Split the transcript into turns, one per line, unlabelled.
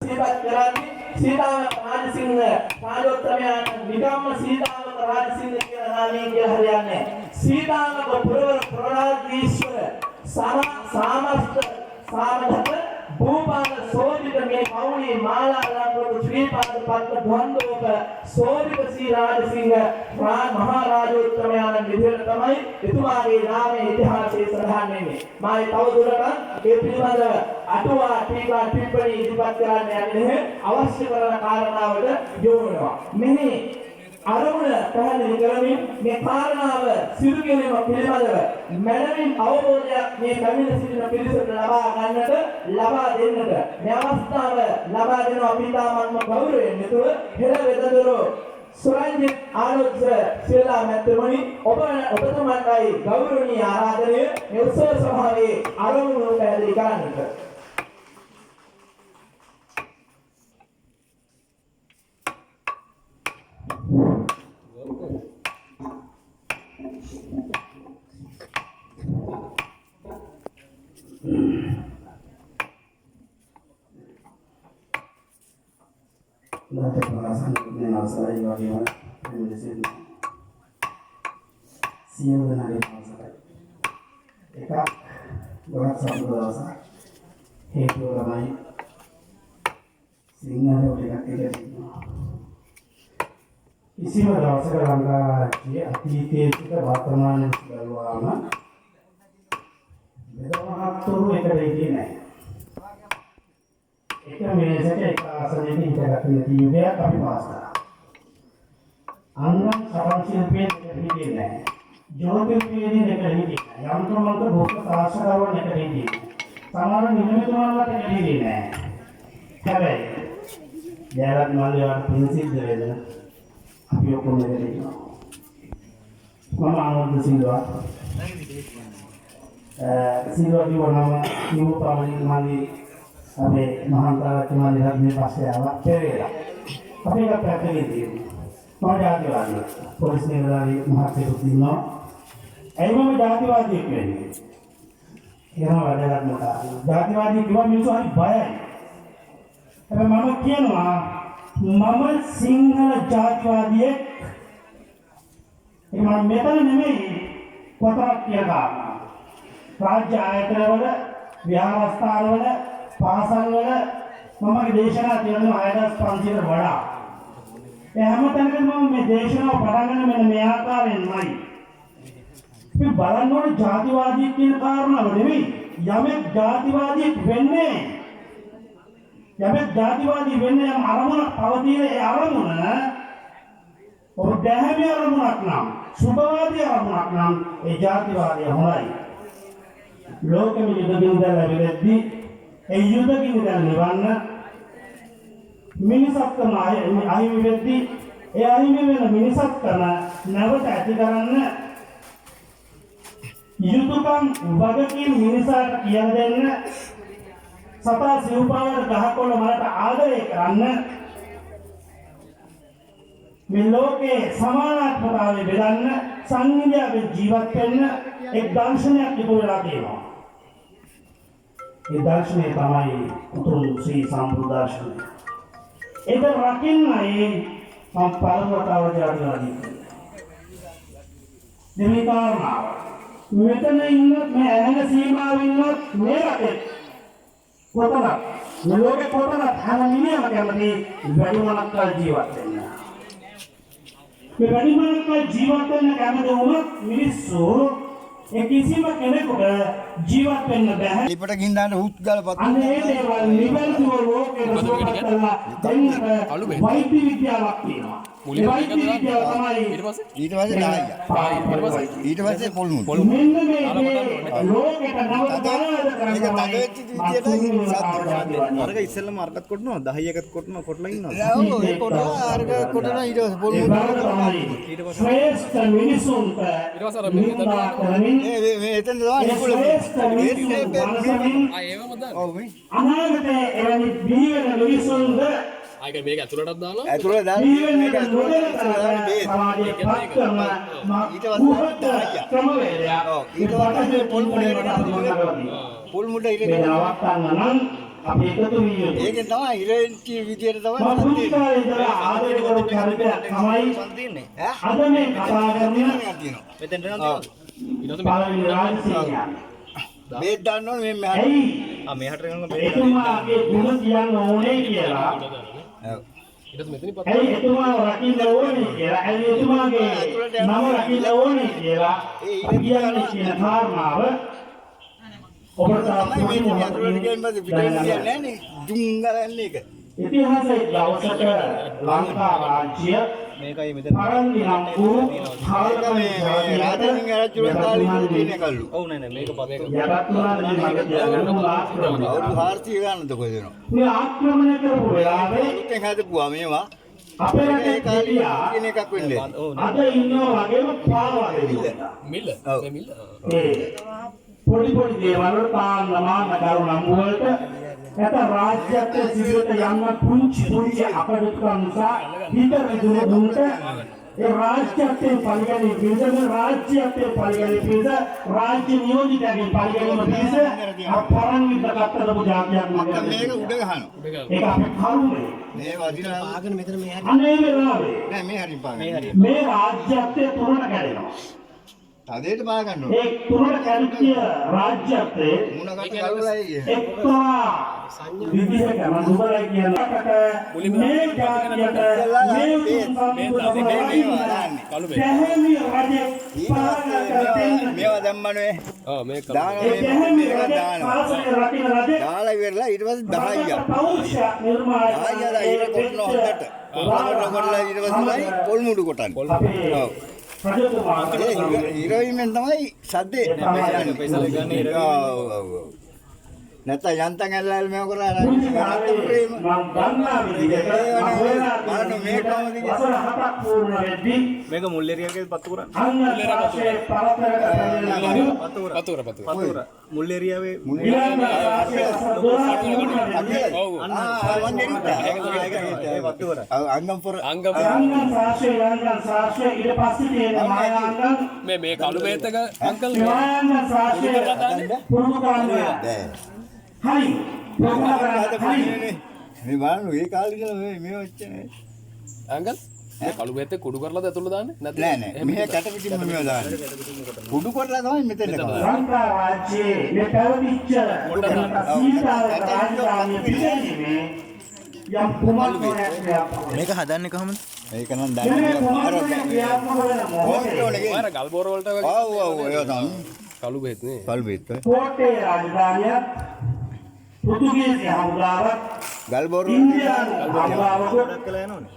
සීතාවක රාජසිංහ රාජෝත්තමයන් නිගම්ම සීතාවක රාජසිංහ කියන නාමයෙන් කියලා හරියන්නේ. සීතාවක පුරවර ප්‍රණාදීශ්වර සාමස්ත සාමධත භූපාල සෝදිත මේ මෞලී මාලා ලංගොඩ ශ්‍රීපාද පත්ත ධ්වන්දෝක සෝදිත සී රාජසිංහ මහා රාජෝත්තමයන් විදිහට තමයි එතුමාගේ නාමයේ ඉතිහාසයේ සඳහන් වෙන්නේ. මා තවදුරටත් ඒ පිළිබඳව අටුවා ටීකා ටිප්පණි ඉදිරිපත් කරන්න යන්නේ අවශ්‍ය කරන කාරණාවට යොමු වෙනවා. මෙහි අරමුණ පැහැදිලි කරමින් මේ කාරණාව සිදු කිරීම පිළිබඳව මනමින් අවබෝධයක් මේ කමින සිටින පිරිසට ලබා දෙන්නට මේ අවස්ථාව ලබා දෙන අපිතාමත්ම ගෞරවයෙන් යුතුව හෙළ වෙදදොර සුරංජිත් ආනෝත්සව ශිලා මැතිතුමනි ඔබතුමන්ටයි ගෞරවනීය ආරාධනය මේ උත්සව සභාවේ අරමුණ පැහැදිලි කරන්නට.
Nanti pembahasan dengan masalah yang bagaimana menulis siang dan hari masalah. Eka berat satu dosa, itu ramai sehingga mereka tidak isi dosa kerangka dia aktivitas kita berteman selalu lama. Beda orang turu eka ini nih. Eka menyesatnya eka asalnya ini jaga kena juga tapi masa. Anggan sarang silpian eka ini nih. Jodoh ini eka ini. Yang termantu buka terasa kawan eka ini. Samaran ini itu malah eka ini nih. Kabe. Jalan malah prinsip jalan. Api hukum eka ini. Mama anggun silwa. Silwa di warna ibu paling mali. Abe mahantara cuma lihat ni pasti awak cewek. Tapi nggak pakai itu. Mau jadi lagi. Polis negara Mahathir Utino. Mau jadi lagi kan? Yang ada dalam muka. Jadi lagi cuma musuh hari bayar. Tapi mama kian mah. Mama single jadi lagi. Mama metal ni kota kia kan. Raja ayat lewat. Biarastar lewat. පාසල් වල මම දේශනා තියෙනවා 6500කට වඩා. ඒ හැම තැනකම මම මේ දේශනාව පටන් ගන්න මෙන්න මේ ආකාරයෙන්මයි. අපි බලන්න ඕනේ ජාතිවාදී කියන කාරණාව නෙවෙයි. යමෙක් ජාතිවාදී වෙන්නේ යම් අරමුණක් පවතින ඒ අරමුණ ඔබ දැහැමි අරමුණක් නම් සුභවාදී අරමුණක් නම් ඒ ජාතිවාදී හොඳයි. ලෝකෙම යුද බින්දල වෙද්දී ඒ යුදකින් දැන් නිවන්න මිනිසත්කම අහිමි වෙද්දී ඒ අහිමි වෙන මිනිසත්කම නැවත ඇති කරන්න යුතුයකම් වගකීම් මිනිසාට කියලා දෙන්න සතා සිව්පාවට ගහකොළ වලට ආදරය කරන්න මේ ලෝකේ සමානාත්මතාවය බෙදන්න සංහිඳියාවෙන් ජීවත් වෙන්න එක් දර්ශනයක් ඉතුරු වෙලා තියෙනවා. ये दर्शन तमाई उतुम श्री संप्रदाय ඒක රකින්නයි මම පළමුවතාව ජාතිවාදී දෙවෙනි කාරණාව මෙතන ඉන්න මේ ඇහෙන සීමාවෙ ඉන්නත් මේ රටේ කොතනද මේ ලෝකේ කොතනද හැම මිනිහම කැමති වැඩිමනක් කල් ජීවත් වෙන්න මේ වැඩිමනක් කල් ජීවත් වෙන්න කැමති වුණොත් මිනිස්සු ඒ කිසිම කෙනෙකුට ජීවත් වෙන්න බෑ.
ලිපට ගින් දාන්න හුත් ගාලා පත්.
අනේ ඒ දේවල් නිවැරදිව ලෝකේ රසවත්ලා දෙන්න වෛද්‍ය විද්‍යාවක් තියෙනවා. ඒ වෛද්‍ය විද්‍යාව තමයි
ඊට පස්සේ ඊට පස්සේ පොල්
මෙන්න මේ ලෝකෙට නව දානද කරනවා.
අරක ඉස්සෙල්ලම අරකට කොටනවා 10 එකත් කොටනවා කොටලා ඉන්නවා.
ඔව් ඒ කොටනවා අරක කොටනවා ඊට පස්සේ පොල්
ඊට පස්සේ ශ්‍රේෂ්ඨ මිනිසුන්ට ඊට පස්සේ
මේ එතන තමයි
අනාගතේ එවැනි බිහිවෙන මිනිසුන්ද
ආයක මේක ඇතුළටත් දාලා
ඇතුළේ දාන්න
මේක සමාජයේ පත්කම
ඊට පස්සේ
ක්‍රමවේදයක්
ඊට පස්සේ පොල් මුඩේ
කරනවා.
පොල් මුඩ
මේ නවත්තන්න නම්
අපි එකතු වී යුතුයි.
ඒකෙන් තමයි ඉරෙන්ටි විදියට තමයි
මම පුංචි කාලේ ඉඳලා ආදරය කරපු චරිතයක් තමයි
තියෙන්නේ.
අද මේ කතා කරන
තියෙනවා.
මෙතෙන්ට නම්
පළවෙනි රාජසිංහයා.
මේ දන්න ඕනේ මේ මෙහාට.
ඇයි
මෙහාට යනවා
එතුමාගේ ගුණ කියන්න ඕනේ කියලා.
ඊට පස්සේ මෙතනින් පත්
ඇයි එතුමාව රකින්න ඕනේ කියලා. ඇයි එතුමාගේ නම රකින්න ඕනේ කියලා. කියන්නේ කියන කාරණාව ඔබට
තමයි මේ අතුරට ගියන් පස්සේ පිටින් කියන්නේ නෑනේ. දුම් ගලන්නේ එක.
ඉතිහාසයේ දවසක ලංකා රාජ්‍ය
මේකයි මෙතන
පරන්දි නම් වූ
මේ රාජසිංහ රජුගේ කාලේ ඉන්නේ කල්ලු.
ඔව් නෑ මේක පත්
යටත් වුණානේ මගේ දැනුම ආක්‍රමණය.
අවුරුදු 400 ගන්නද කොහෙද දෙනවා.
මේ ආක්‍රමණය කරපු වෙලාවේ
උත්තෙන් හදපුවා මේවා.
අපේ
ඒ
රටේ
කාලේ
කෙලියා
කියන එකක් වෙන්නේ.
අද ඉන්නවා වගේම පාවා දෙන්න.
මිල්ල
ඔව්.
මේ මිල්ල
ඒ පොඩි පොඩි දේවල් වල පාන්නමාන කරු නම් වලට එත රාජ්‍යත්ව සිදුවට යන්න පුංචි පුංචි අපඩුකම් නිසා හිත රිදුණු දුන්නට ඒ රාජ්‍යත්වයේ පරිගණි පිළිසම රාජ්‍යත්වයේ පරිගණි පිළිස රාජ්‍ය නියෝජිතයන්ගේ පරිගණි පිළිස අපරන් විදකටලපු જાතියක්
මේක
මගේ
උඩ ගහනවා.
ඒක අපේ කරුමේ
මේ වදිනා ආගෙන මෙතන මේ හරි.
අනේ වෙලාවේ
නෑ මේ හරි පාගන්න. මේ හරි.
මේ රාජ්‍යත්වයේ තුනට කැඩෙනවා
තදේට පාගන්න ඕනේ.
ඒ තුනට කැඩිච්ච රාජ්‍යත්වයේ
මුණකට ගලවලා
එක්තරා විදිහක මනුබලයි කියනකට මේ ජාතියට මේ පැහැමි රජේ පාලනය කරමින්
මේවා දැම්මනේ.
ආ මේක
දානවා
ඒ පැහැමි
මේවා
රජේ
දානවා.
පාලනය රකින්න රජේ
දාලා ඉවරලා ඊට පස්සේ 10ක්.
පෞෂ නිර්මාණය
10ක් ඊට කොටන හොඳට. කොටලා ඊට පස්සේ පොල් මුඩු කොටන්නේ.
අපේ
ඔව්.
රජතුමා
ඒ ඉරවිමෙන් තමයි සද්දේ
පයිසල ගන්න
නැත්නම් යන්තම් ඇල්ලල් මේව කරා
පුංචි කාලේ මම දන්නා විදිහට
බලන්න මේ කොහොමද කියන්නේ?
වසර 7ක් පූර්ණ වෙද්දී
මේක මුල් ඒරියාවකේ පත්තු කරන්නේ
අංග රාශියේ පරතරක පැමිණෙන
පතුර
පත්තුර මුල් ඒරියාවේ
ඊළඟ රාශිය
ඔව්
අංගම්පුර
අංගම
අංග රාශිය ඊට පස්සේ තියෙන මායාංගම්
මේ කළු බේත් එක අංකල්
මායාංග රාශිය පුරුදු කරනවා හරි ප්‍රෝග්‍රෑම් කරලා හරි
මේ බලන්න ඒ කාලේ ඉඳලා මේ වච්චනේ
අංකල් මේ කළු බේත් එක කුඩු කරලාද ඇතුළට දාන්නේ
නෑ නෑ මෙහෙ කැට පිටින්ම මේව දාන්නේ කුඩු කරලා තමයි මෙතෙන් කරන්නේ
ලංකා රාජ්‍යයේ මේ පැවතිච්ච සීතාව රාජධානිය පිළිගැනීමේ යම් කුමන්ත්‍රණයක් ක්‍රියාත්මක
මේක හදන්නේ කොහොමද
ඒක නම්
වෙනවා.
දන්නේ
මේ කුමන්ත්‍රණය ක්‍රියාත්මක වෙන මොහොතේ
අර ගල් බෝර වලට වගේ
ඔව් ඔව් ඒවා තමයි
කළු බේත් නේ
පල්බෙත්
කෝට්ටේ රාජධානිය පෘතුගීසි හමුදාවක්
ගල් බෝරු
ඉන්දියානු හමුදාවක්
කළා යනෝනේ